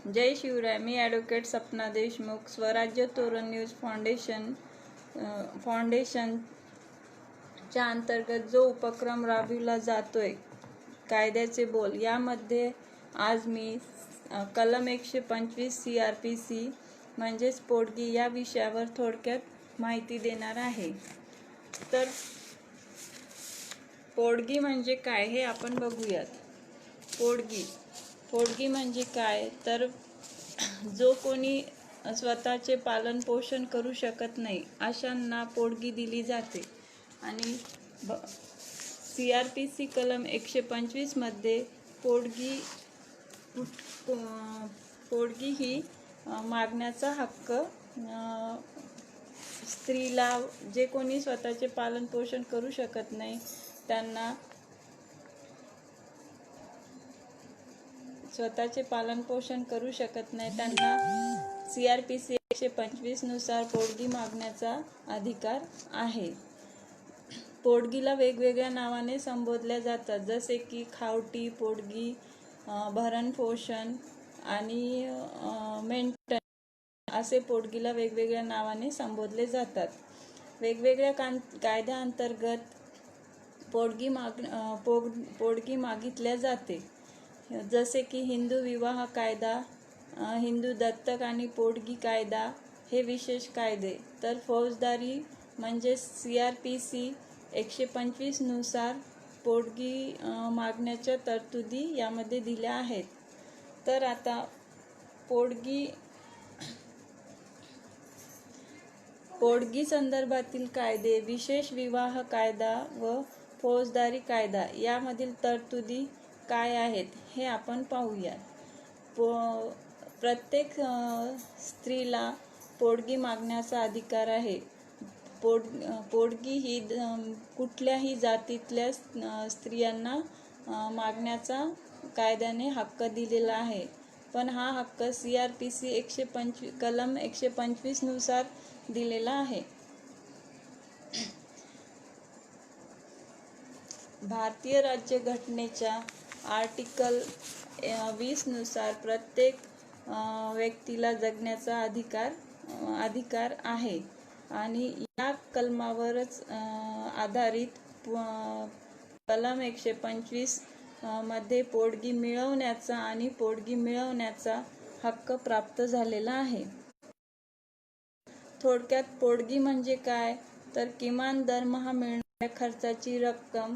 जय शिवराय. मी advocate Sapna Deshmukh, स्वराज्य तोरण news फाउंडेशनच्या अंतर्गत जो उपक्रम राबविला जातोय कायद्याचे बोल, यामध्ये आज मी कलम 125 CRPC म्हणजेच पोटगी या विषयावर थोडक्यात माहिती देणार आहे. तर पोटगी म्हणजे काय हे आपण बघूयात. पोटगी म्हणजे काय, तर जो कोणी स्वतःचे पालन पोषण करू शकत नाही अशांना पोटगी दिली जाते. आणि CRPC कलम 125 मध्ये पोटगी ही मागण्याचा हक्क स्त्रीला, जे कोणी स्वतःचे पालन पोषण करू शकत नाही त्यांना CRPC 125 नुसार पोटगी मागण्याचा अधिकार आहे. पोटगीला वेगवेगळ्या नावाने संबोधल्या जातात, जसे की खावटी पोटगी, भरणपोषण आणि मेंटेन असे पोटगीला वेगवेगळ्या नावाने संबोधले जातात. वेगवेगळ्या कायद्याअंतर्गत पोटगी मागितल्या जाते, जसे की हिंदू विवाह कायदा, हिंदू दत्तक आणि पोटगी कायदा हे विशेष कायदे. तर फौजदारी म्हणजे CRPC 125 नुसार पोटगी मागण्याच्या तरतुदी यामध्ये दिल्या आहेत. तर आता पोटगी संदर्भातील कायदे, विशेष विवाह कायदा व फौजदारी कायदा यामधील तरतुदी काय आहेत हे आपण पाहूया. प्रत्येक स्त्रीला पोटगी मागण्याचा अधिकार आहे. पोटगी ही कुठल्याही जातीतल्या स्त्रियांना मागण्याचा कायद्याने हक्क दिलेला आहे, पण हा हक्क CRPC कलम 125 नुसार दिलेला आहे. भारतीय राज्यघटनेच्या आर्टिकल 20 नुसार प्रत्येक व्यक्तीला जगण्याचा अधिकार आहे आणि या कलमावरच आधारित कलम 125 मध्ये पोटगी मिळवण्याचा हक्क प्राप्त झालेला आहे. थोडक्यात पोटगी म्हणजे काय, तर किमान दरमहा मिळणाऱ्या खर्चाची रक्कम,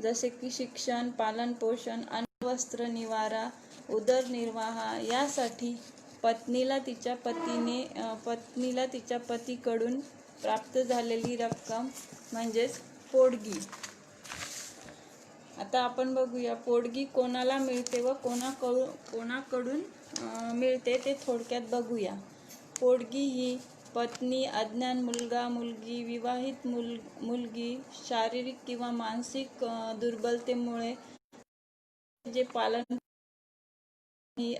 जसे की शिक्षण, पालनपोषण, अन्न, वस्त्र, निवारा, उदरनिर्वाह यासाठी पत्नीला तिच्या पतीकडून प्राप्त झालेली रक्कम म्हणजेच पोटगी. आता आपण बघूया पोटगी कोणाला मिळते व कोणाकडून मिळते ते थोडक्यात बघूया. पोटगी ही पत्नी, अज्ञान मुलगा मुलगी, विवाहित मुलगी, शारीरिक किंवा मानसिक दुर्बलतेमुळे जे पालन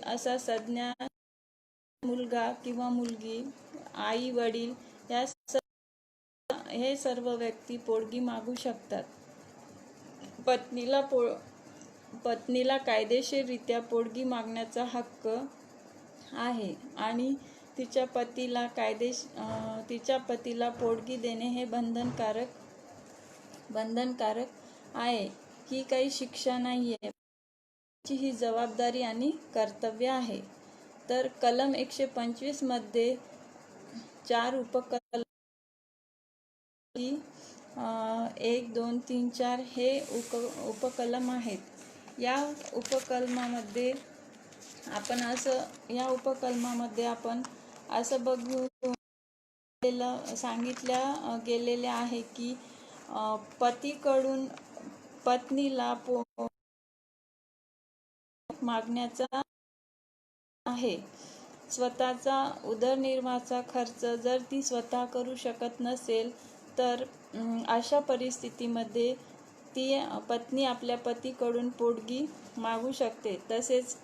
असा सज्ञान मुलगा किंवा मुलगी, आई वडील हे सर्व व्यक्ती पोटगी मागू शकतात. पत्नीला कायदेशीररित्या पोटगी मागण्याचा हक्क आहे आणि तिच्या पतीला पोटगी देणे हे बंधनकारक आहे. ही काही शिक्षा नाहीये, ही जबाबदारी आणि कर्तव्य आहे. तर कलम 125 मध्ये 4 उपकलम 1, 2, 3, 4 हे उपकलम आहेत. या उपकलमामध्ये आपण असं सांगितल्या गेलेले आहे की पतीकडून पत्नीला मागण्याचा आहे. स्वतःचा उदरनिर्वाहाचा खर्च जर ती स्वतः करू शकत नसेल तर अशा परिस्थितीमध्ये ती पत्नी आपल्या पतीकडून पोटगी मागू शकते. तसेच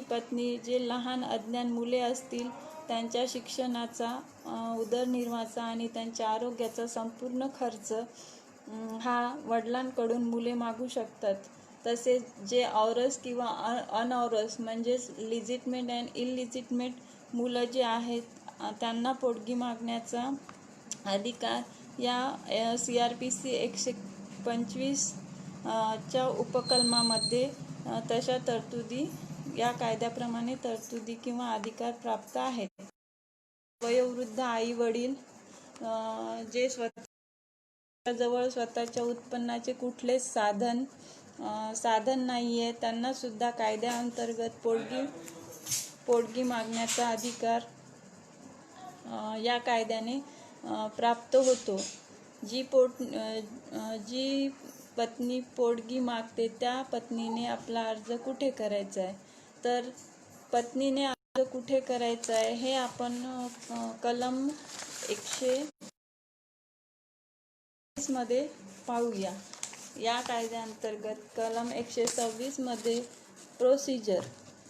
पत्नी जे लहान अज्ञान मुले असतील त्यांच्या शिक्षणाचा, उदरनिर्वाहाचा आणि त्यांच्या आरोग्याचा संपूर्ण खर्च हा वडिलांकडून मुले मागू शकतात. तसेच जे औरस किंवा अनऔरस म्हणजेच लिजिटमेट अँड इलिजिटमेट मुलं जे आहेत त्यांना पोटगी मागण्याचा अधिकार या CRPC 125 च्या उपकलमामध्ये तशा तरतुदी या कायद्याप्रमाणे तरतुदी किंवा अधिकार प्राप्त आहेत. वयोवृद्ध आई वडील जे स्वतःजवळ स्वतःच्या उत्पन्नाचे कुठलेच साधन नाही आहे त्यांना सुद्धा कायद्याअंतर्गत पोटगी मागण्याचा अधिकार या कायद्याने प्राप्त होतो. जी पत्नी पोटगी मागते त्या पत्नीने आपला अर्ज कुठे करायचा आहे, तर पत्नीने अर्ज कुठे करायचा आहे हे आपण कलम 126 मध्ये पाहूया. या कायद्याअंतर्गत कलम 126 मध्ये प्रोसिजर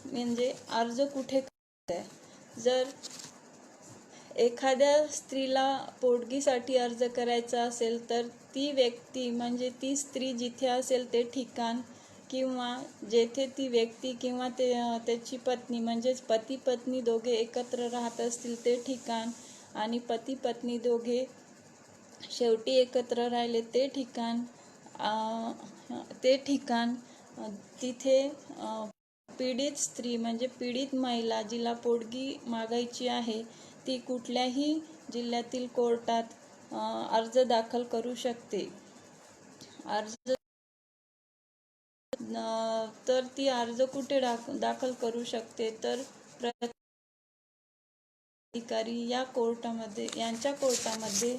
म्हणजे अर्ज कुठे करायचा आहे. जर एखाद्या स्त्रीला पोटगीसाठी अर्ज करायचा असेल तर ती व्यक्ती म्हणजे ती स्त्री जिथे असेल ते ठिकाण किंवा जेथे ती व्यक्ती किंवा त्याची पत्नी म्हणजेच पती पत्नी दोघे एकत्र राहत असतील ते ठिकाण आणि पती पत्नी दोघे शेवटी एकत्र राहिले ते ठिकाण तिथे पीडित स्त्री म्हणजे पीडित महिला जिला पोटगी मागायची आहे ती कुठल्याही जिल्ह्यातील कोर्टात अर्ज दाखल करू शकते. तर ती अर्ज कुठे दाखल करू शकते, तर अधिकारी यांच्या कोर्टामध्ये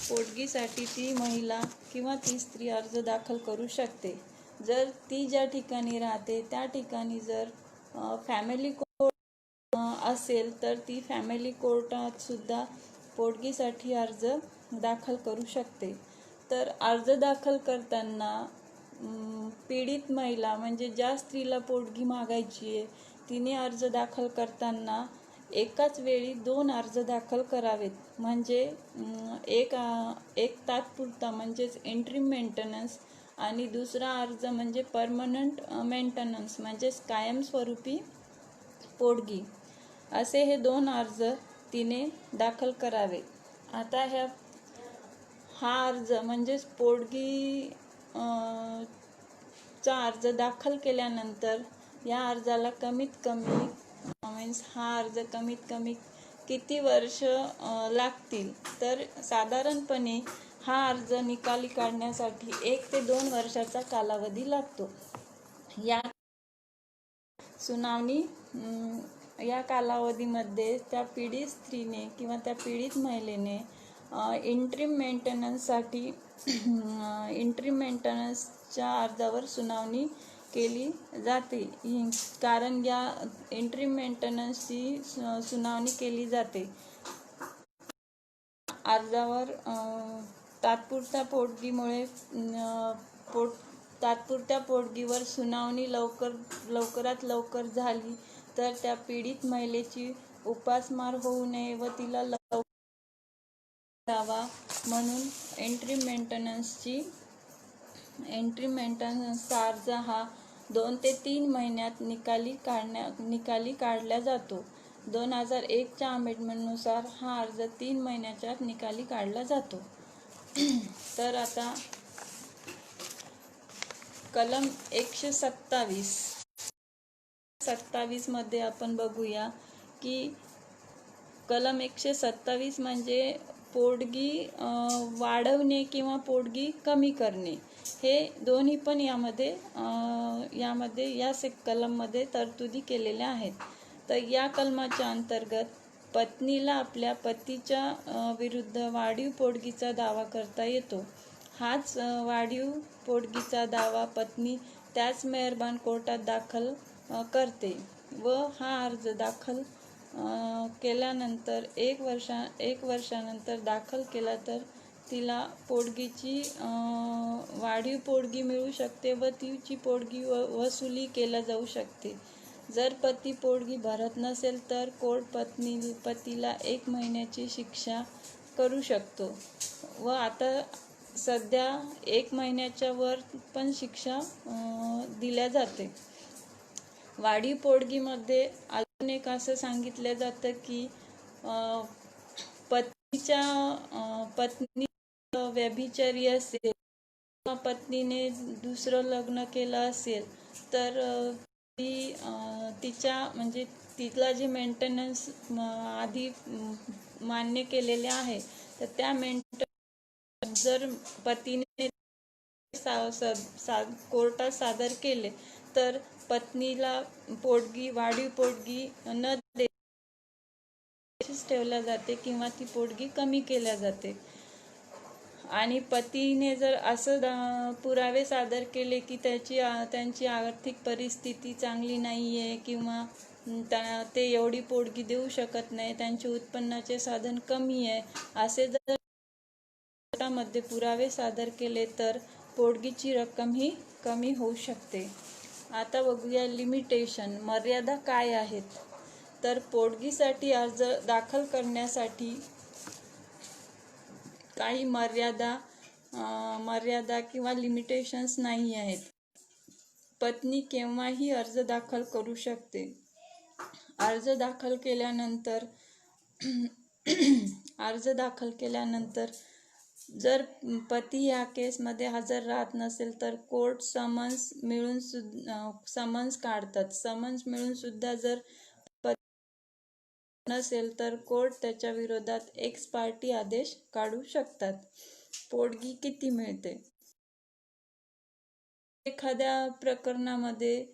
पोटगीसाठी ती महिला किंवा ती स्त्री अर्ज दाखल करू शकते. जर ती ज्या ठिकाणी राहते त्या ठिकाणी जर फॅमिली कोर्ट असेल तर ती फॅमिली कोर्टात सुद्धा पोटगीसाठी अर्ज दाखल करू शकते. तर अर्ज दाखल करताना पीडित महिला म्हणजे ज्या स्त्रीला पोटगी मागायची आहे तिने अर्ज दाखल करताना एकाच वेळी 2 अर्ज दाखल करावेत. म्हणजे एक तात्पुरता म्हणजेच इंटरिम मेंटेनन्स आणि दुसरा अर्ज म्हणजे परमनंट मेंटेनन्स म्हणजेच कायमस्वरूपी पोटगी, असे हे 2 अर्ज तिने दाखल करावे. आता हा अर्ज म्हणजेच पोटगी चा अर्ज दाखल केल्यानंतर या अर्जाला कमीत कमी किती वर्ष लागतील, तर साधारणपणे हा अर्ज निकाली काढण्यासाठी 1 ते 2 वर्षाचा कालावधी लागतो. या कालावधीमध्ये त्या पीडित स्त्रीने किंवा त्या पीडित महिलेने इंटरिम मेंटेनन्सच्या अर्जावर सुनावणी केली जाते. कारण या इंटरिम मेंटेनन्सची सुनावणी केली जाते. अर्जावर तात्पुरत्या पोटगीवर सुनावणी लवकरात लवकर झाली तर त्या पीडित महिलेची उपासमार होऊ नये व तिला लवकर द्यावा म्हणून इंटरिम मेंटेनन्सचा अर्ज हा 2 ते 3 महिन्यात निकाली काढला जातो. 2001 च्या अमेंडमेंटनुसार हा अर्ज 3 महिन्याच्या निकाली काढला जातो. तर आता कलम 127 मध्ये आपण बघूया की कलम 127 म्हणजे पोटगी वाढवणे किंवा पोटगी कमी करणे, हे दोन्ही पण यामध्ये या कलममध्ये तरतुदी केलेल्या आहेत. तर या कलमाच्या अंतर्गत पत्नीला आपल्या पतीच्या विरुद्ध वाढीव पोटगीचा दावा करता येतो. हाच वाढीव पोटगीचा दावा पत्नी त्याच मेहरबान कोर्टात दाखल करते व हा अर्ज दाखल केल्यानंतर 1 वर्षानंतर दाखल केला तर तिला पोटगीची वाढीव पोटगी मिळू शकते व तिची पोटगी वसुली केल्या जाऊ शकते. जर पती पोटगी भरत नसेल तर कोर्ट पतीला 1 महिन्याची शिक्षा करू शकतो. व आता सध्या 1 महिन्याच्या वर पण शिक्षा दिल्या जाते. वाढीव पोटगीमध्ये अजून एक असं सांगितलं जातं की पत्नी व्यभिचारी असेल किंवा पत्नीने दुसरं लग्न केलं असेल तर ती तिच्या म्हणजे तिला जे मेंटेनन्स आधी मान्य केलेले आहे तर त्या जर पतीने कोर्टात सादर केले तर पत्नीला वाढीव पोटगी न ठेवल्या जाते किंवा ती पोटगी कमी केल्या जाते. आणि पतीने जर असं पुरावे सादर केले की त्यांची आर्थिक परिस्थिती चांगली नाही आहे किंवा ते एवढी पोटगी देऊ शकत नाही, त्यांचे उत्पन्नाचे साधन कमी आहे, असे जर कोर्टामध्ये पुरावे सादर केले तर पोटगीची रक्कम ही कमी होऊ शकते. आता बघूया लिमिटेशन, मर्यादा काय आहेत. तर पोटगीसाठी अर्ज दाखल करण्यासाठी काही मर्यादा किंवा लिमिटेशन्स नाही आहेत. पत्नी केव्हाही अर्ज दाखल करू शकते. अर्ज दाखल केल्यानंतर जर पती या केसमध्ये हजर राहत नसेल तर कोर्ट समन्स काढतात. समन्स मिळून सुद्धा जर नसेल तर कोर्ट त्याच्या विरोधात एक्स पार्टी आदेश काढू शकतात. पोटगी किती मिळते. एखाद्या प्रकरणामध्ये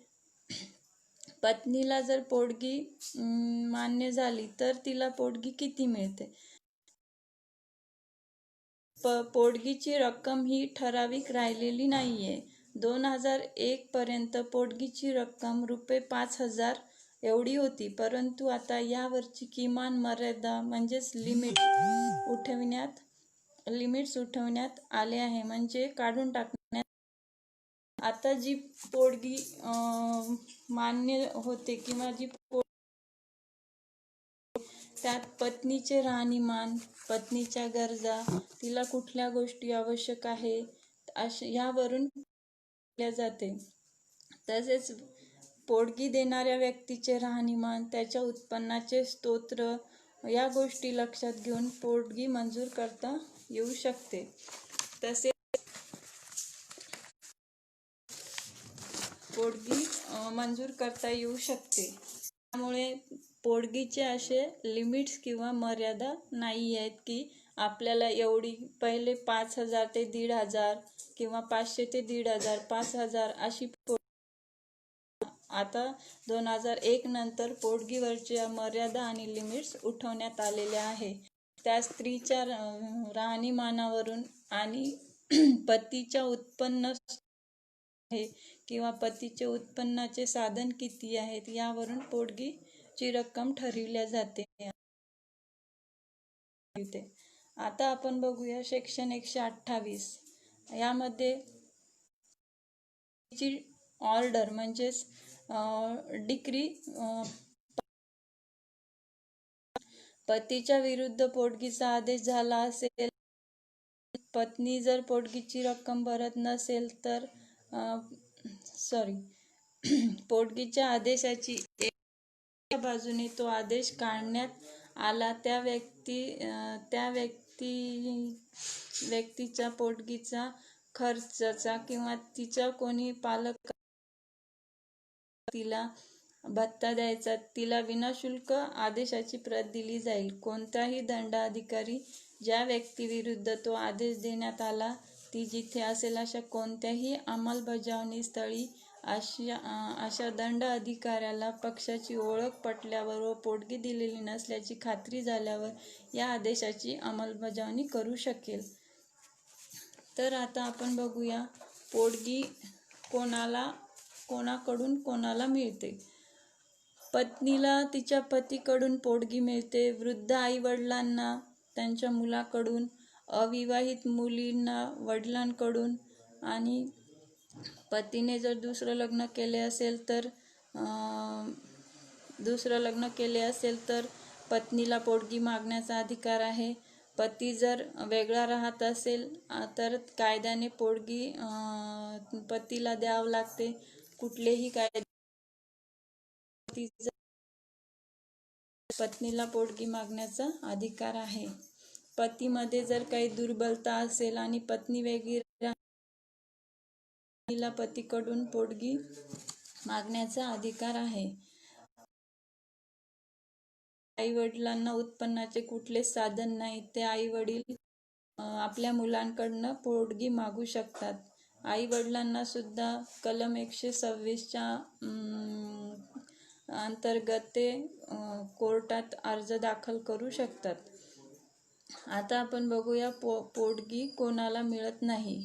पत्नीला जर पोटगी मान्य झाली तर तिला पोटगी किती मिळते. पोटगीची रक्कम ही ठराविक राहिलेली नाहीये. 2001 पर्यंत पोटगीची रक्कम ₹5,000 एवढी होती, परंतु आता यावरची किमान मर्यादा म्हणजेच लिमिट्स उठवण्यात आले आहे, म्हणजे काढून टाकण्यात. आता जी पोटगी मान्य होते किंवा त्यात पत्नीचे राहणीमान, पत्नीच्या गरजा, तिला कुठल्या गोष्टी आवश्यक आहे यावरून केल्या जाते. तसेच पोटगी देणाऱ्या व्यक्तीचे राहणीमान, त्याच्या उत्पन्नाचे स्रोत या गोष्टी लक्षात घेऊन पोटगी मंजूर करता येऊ शकते. तसेच पोटगी मंजूर करता येऊ शकते. त्यामुळे पोटगीचे असे लिमिट्स किंवा मर्यादा नाही आहेत की आपल्याला एवढी, पहिले 5,000 ते 1,500 किंवा 500 ते 1,500, 5,000 अशी. आता 2001 नंतर पोटगीवरच्या मर्यादा आणि लिमिट्स उठवण्यात आलेल्या आहे. त्या स्त्रीच्या राहणीमानावरून आणि पतीच्या उत्पन्न आहे किंवा पतीचे उत्पन्नाचे साधन किती आहेत यावरून पोटगीची रक्कम ठरविल्या जाते. आता आपण बघूया सेक्शन 128. यामध्ये ऑर्डर म्हणजेच डिक्री, पतीच्या विरुद्ध पोटगीचा आदेश झाला असेल, पत्नी जर पोटगीची रक्कम भरत नसेल तर पोटगीच्या आदेशाची एका बाजूने तो आदेश काढण्यात आला त्या व्यक्तीच्या पोटगीचा खर्चाचा किंवा तिच्या कोणी पालक तिला भत्ता द्यायचा, तिला विनाशुल्क आदेशाची प्रत दिली जाईल. कोणताही दंडाधिकारी ज्या व्यक्तीविरुद्ध तो आदेश देण्यात आला ती जिथे असेल अशा कोणत्याही अंमलबजावणी स्थळी अशा दंड अधिकाऱ्याला पक्षाची ओळख पटल्यावर व पोटगी दिलेली नसल्याची खात्री झाल्यावर या आदेशाची अंमलबजावणी करू शकेल. तर आता आपण बघूया पोटगी कोणाकडून कोणाला मिळते. पत्नीला तिच्या पतीकडून पोटगी मिळते, वृद्ध आई-वडिलांना त्यांच्या मुलाकडून, अविवाहित मुलींना वडिलांकडून, आणि पतीने जर दुसरं लग्न केले असेल तर पत्नीला पोटगी मागण्याचा अधिकार आहे. पती जर वेगळा राहत असेल तर कायद्याने पोटगी पतीला द्यावं लागते. कुठलेही कायदे पत्नीला पोटगी मागण्याचा अधिकार आहे. पतीमध्ये जर काही दुर्बलता असेल आणि पत्नी वेगळी राहिली, पतीकडून पोटगी मागण्याचा अधिकार आहे. आई वडिलांना उत्पन्नाचे कुठलेच साधन नाही, ते आई वडील आपल्या मुलांकडनं पोटगी मागू शकतात. आई वडिलांना सुद्धा कलम 126च्या अंतर्गत ते कोर्टात अर्ज दाखल करू शकतात. आता आपण बघूया पोटगी कोणाला मिळत नाही.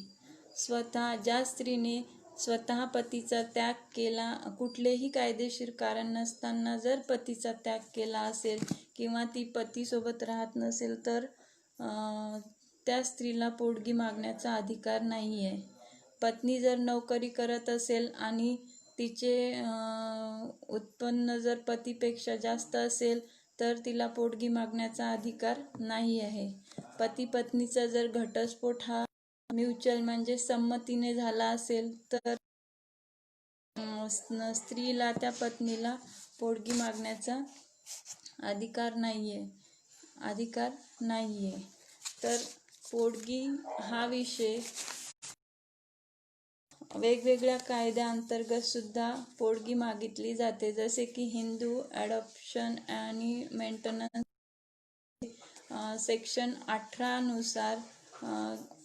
ज्या स्त्रीने स्वतः पतीचा त्याग केला, कुठलेही कायदेशीर कारण नसताना जर पतीचा त्याग केला असेल किंवा ती पतीसोबत राहत नसेल तर त्या स्त्रीला पोटगी मागण्याचा अधिकार नाही आहे. पत्नी जर नोकरी करत असेल आणि तिचे उत्पन्न जर पतीपेक्षा जास्त असेल तर तिला पोटगी मागण्याचा अधिकार नाही आहे. पती पत्नीचा जर घटस्फोट हा म्युच्युअल म्हणजे संमतीने झाला असेल तर स्त्रीला त्या पत्नीला पोटगी मागण्याचा अधिकार नाहीये. तर पोटगी हा विषय वेगवेगळ्या कायद्याअंतर्गत सुद्धा पोटगी मागितली जाते. जसे की हिंदू ॲडॉप्शन आणि मेंटेनन्स सेक्शन 18 नुसार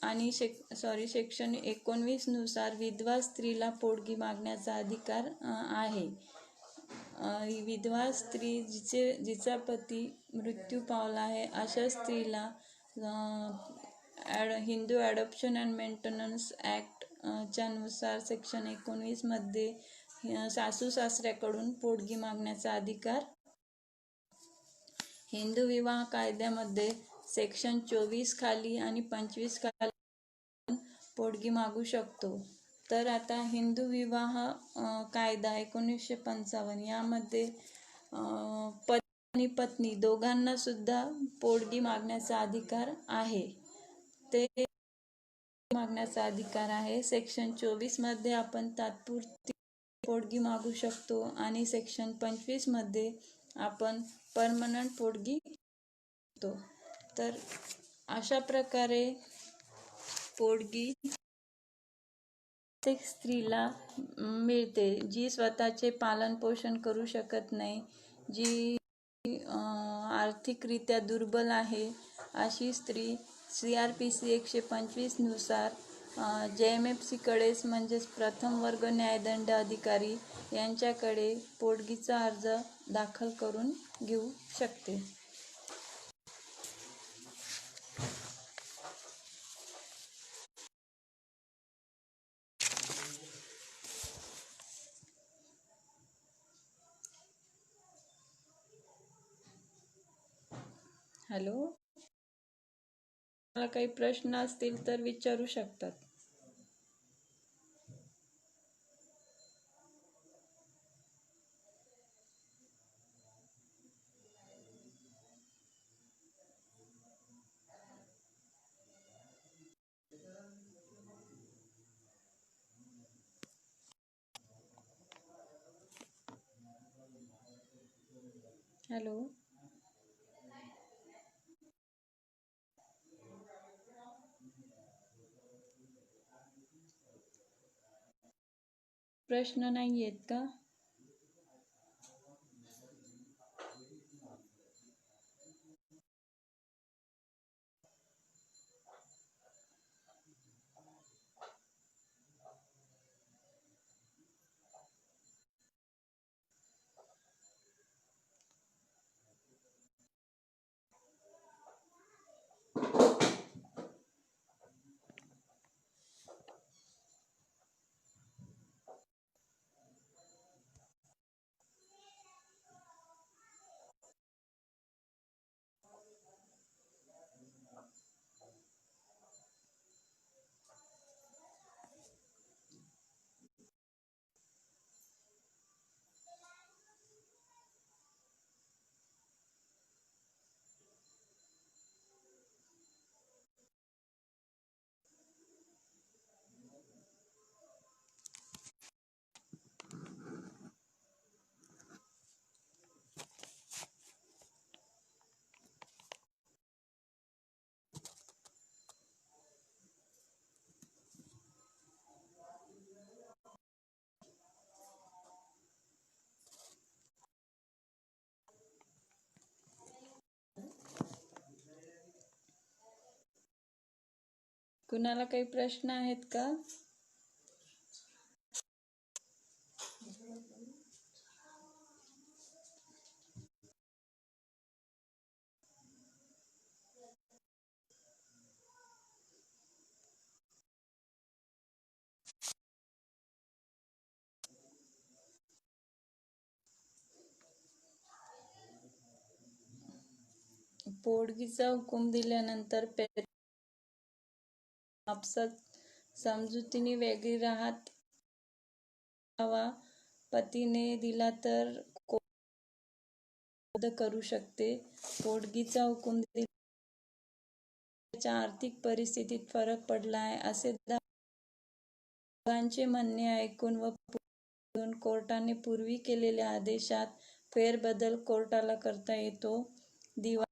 आणि सेक्शन 19 नुसार विधवा स्त्रीला पोटगी मागण्याचा अधिकार आहे. विधवा स्त्री जिचा पती मृत्यू पावला आहे अशा स्त्रीला Hindu adoption and maintenance act च्या नुसार सेक्शन 19 मध्ये सासू सासऱ्याकडून पोटगी मागण्याचा अधिकार. हिंदू विवाह कायद्यामध्ये सेक्शन 24 खाली आणि 25 खाली पोटगी मागू शकतो. तर आता हिंदू विवाह कायदा 1955 यामध्ये पती आणि पत्नी दोघांना सुद्धा पोटगी मागण्याचा अधिकार आहे. ते मागण्याचा अधिकार आहे. सेक्शन 24 मध्ये आपण तात्पुरती पोटगी मागू शकतो आणि सेक्शन 25 मध्ये आपण परमनंट पोटगी मागतो. तर अशा प्रकारे पोटगी प्रत्येक स्त्रीला मिळते जी स्वतःचे पालन पोषण करू शकत नाही, जी आर्थिकरित्या दुर्बल आहे अशी स्त्री CRPC 125 नुसार JMFC कडेच म्हणजेच प्रथम वर्ग न्यायदंड अधिकारी यांच्याकडे पोटगीचा अर्ज दाखल करून घेऊ शकते. हॅलो, मला काही प्रश्न असतील तर विचारू शकतात. हॅलो, प्रश्न नाही आहेत का? कुणाला काही प्रश्न आहेत का? पोटगीचा हुकूम दिल्यानंतर आपसात समजुतीने वेगळी राहत हवा पतीने दिला तर रद्द करू शकते. पोटगीचा हुकूम दिल्याच्या आर्थिक परिस्थितीत फरक पडला आहे असे दोघांचे म्हणणे ऐकून व कोर्टाने पूर्वी केलेल्या आदेशात फेरबदल कोर्टाला करता येतो. दिवा